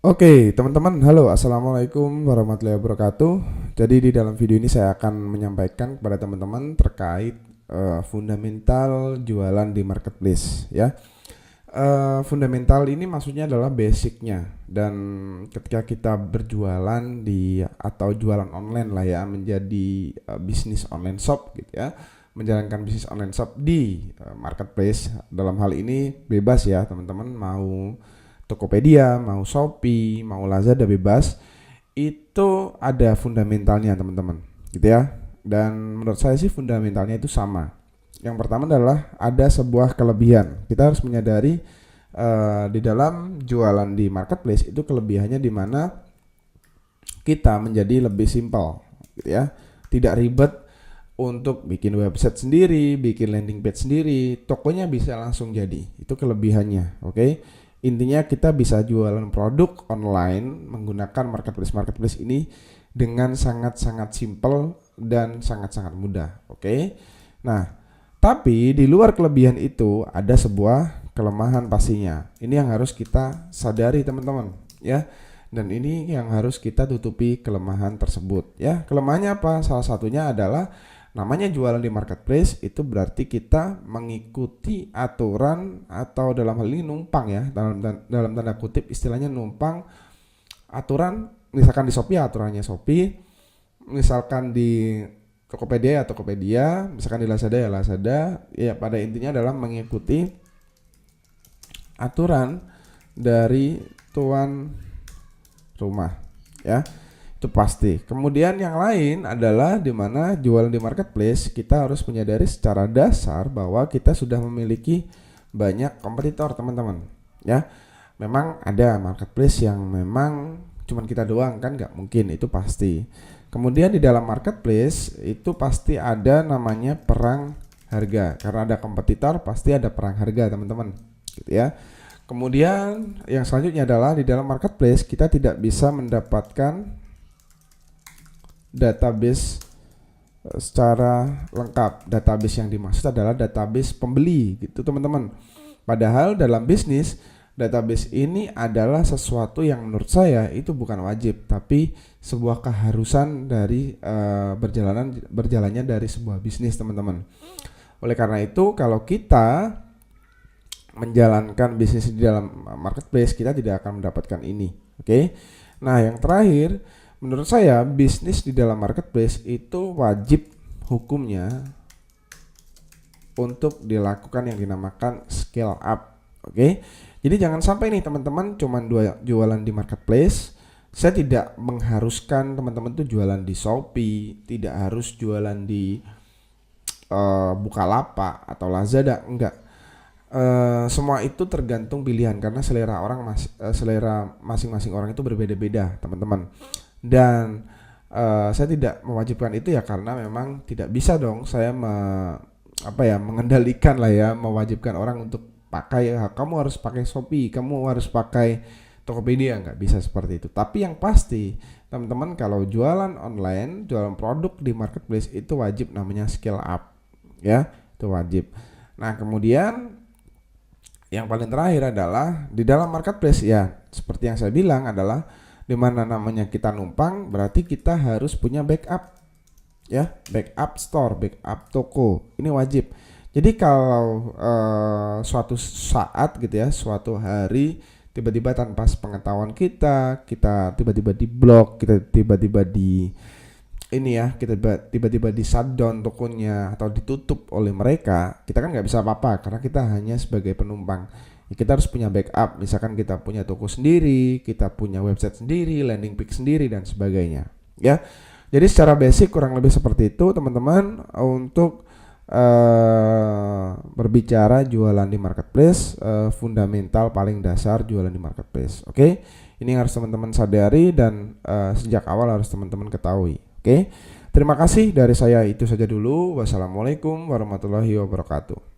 Oke, teman-teman, halo, assalamualaikum warahmatullahi wabarakatuh. Jadi di dalam video ini saya akan menyampaikan kepada teman-teman terkait fundamental jualan di marketplace, ya. Fundamental ini maksudnya adalah basicnya, dan ketika kita berjualan di atau jualan online lah ya, menjadi bisnis online shop gitu ya, menjalankan bisnis online shop di marketplace. Dalam hal ini bebas ya teman-teman, mau Tokopedia, mau Shopee, mau Lazada bebas. Itu ada fundamentalnya teman-teman, gitu ya. Dan menurut saya sih fundamentalnya itu sama. Yang pertama adalah ada sebuah kelebihan. Kita harus menyadari di dalam jualan di marketplace itu kelebihannya di mana kita menjadi lebih simpel, gitu ya. Tidak ribet untuk bikin website sendiri, bikin landing page sendiri, tokonya bisa langsung jadi. Itu kelebihannya, oke? Intinya kita bisa jualan produk online menggunakan marketplace ini dengan sangat-sangat simple dan sangat-sangat mudah, oke? Nah, tapi di luar kelebihan itu ada sebuah kelemahan pastinya. Ini yang harus kita sadari teman-teman, ya. Dan ini yang harus kita tutupi kelemahan tersebut, ya. Kelemahannya apa? Salah satunya adalah namanya jualan di marketplace itu berarti kita mengikuti aturan, atau dalam hal ini numpang ya, dalam tanda kutip istilahnya numpang aturan. Misalkan di Shopee aturannya Shopee, misalkan di Tokopedia, misalkan di Lazada ya Lazada. Ya pada intinya adalah mengikuti aturan dari tuan rumah, ya. Itu pasti. Kemudian yang lain adalah di mana jualan di marketplace kita harus menyadari secara dasar bahwa kita sudah memiliki banyak kompetitor teman-teman, ya. Memang ada marketplace yang memang cuman kita doang kan, nggak mungkin, itu pasti. Kemudian di dalam marketplace itu pasti ada namanya perang harga, karena ada kompetitor pasti ada perang harga teman-teman, gitu ya. Kemudian yang selanjutnya adalah di dalam marketplace kita tidak bisa mendapatkan database secara lengkap. Database yang dimaksud adalah database pembeli gitu teman-teman. Padahal dalam bisnis database ini adalah sesuatu yang menurut saya itu bukan wajib, tapi sebuah keharusan dari berjalannya dari sebuah bisnis teman-teman. Oleh karena itu kalau kita menjalankan bisnis di dalam marketplace kita tidak akan mendapatkan ini, oke? Nah yang terakhir, menurut saya bisnis di dalam marketplace itu wajib hukumnya untuk dilakukan yang dinamakan scale up, oke? Jadi jangan sampai nih teman-teman cuman jualan di marketplace. Saya tidak mengharuskan teman-teman tuh jualan di Shopee, tidak harus jualan di Bukalapak atau Lazada, enggak. Semua itu tergantung pilihan, karena selera masing-masing orang itu berbeda-beda teman-teman. Dan saya tidak mewajibkan itu ya, karena memang tidak bisa dong saya mengendalikan lah ya, mewajibkan orang untuk pakai kamu harus pakai Shopee, kamu harus pakai Tokopedia, nggak bisa seperti itu. Tapi yang pasti teman-teman kalau jualan online, jualan produk di marketplace itu wajib namanya scale up, ya, itu wajib. Nah kemudian yang paling terakhir adalah di dalam marketplace ya, seperti yang saya bilang adalah di mana namanya kita numpang, berarti kita harus punya backup, ya, backup store, backup toko, ini wajib. Jadi kalau suatu saat gitu ya, suatu hari tiba-tiba tanpa sepengetahuan kita tiba-tiba di blok, kita tiba-tiba di ini ya, kita tiba-tiba di shutdown tokonya atau ditutup oleh mereka, kita kan nggak bisa apa-apa karena kita hanya sebagai penumpang. Ya, kita harus punya backup, misalkan kita punya toko sendiri, kita punya website sendiri, landing page sendiri dan sebagainya, ya. Jadi secara basic kurang lebih seperti itu teman-teman untuk berbicara jualan di marketplace, fundamental paling dasar jualan di marketplace, oke. Ini yang harus teman-teman sadari dan sejak awal harus teman-teman ketahui. Oke, terima kasih dari saya, itu saja dulu. Wassalamualaikum warahmatullahi wabarakatuh.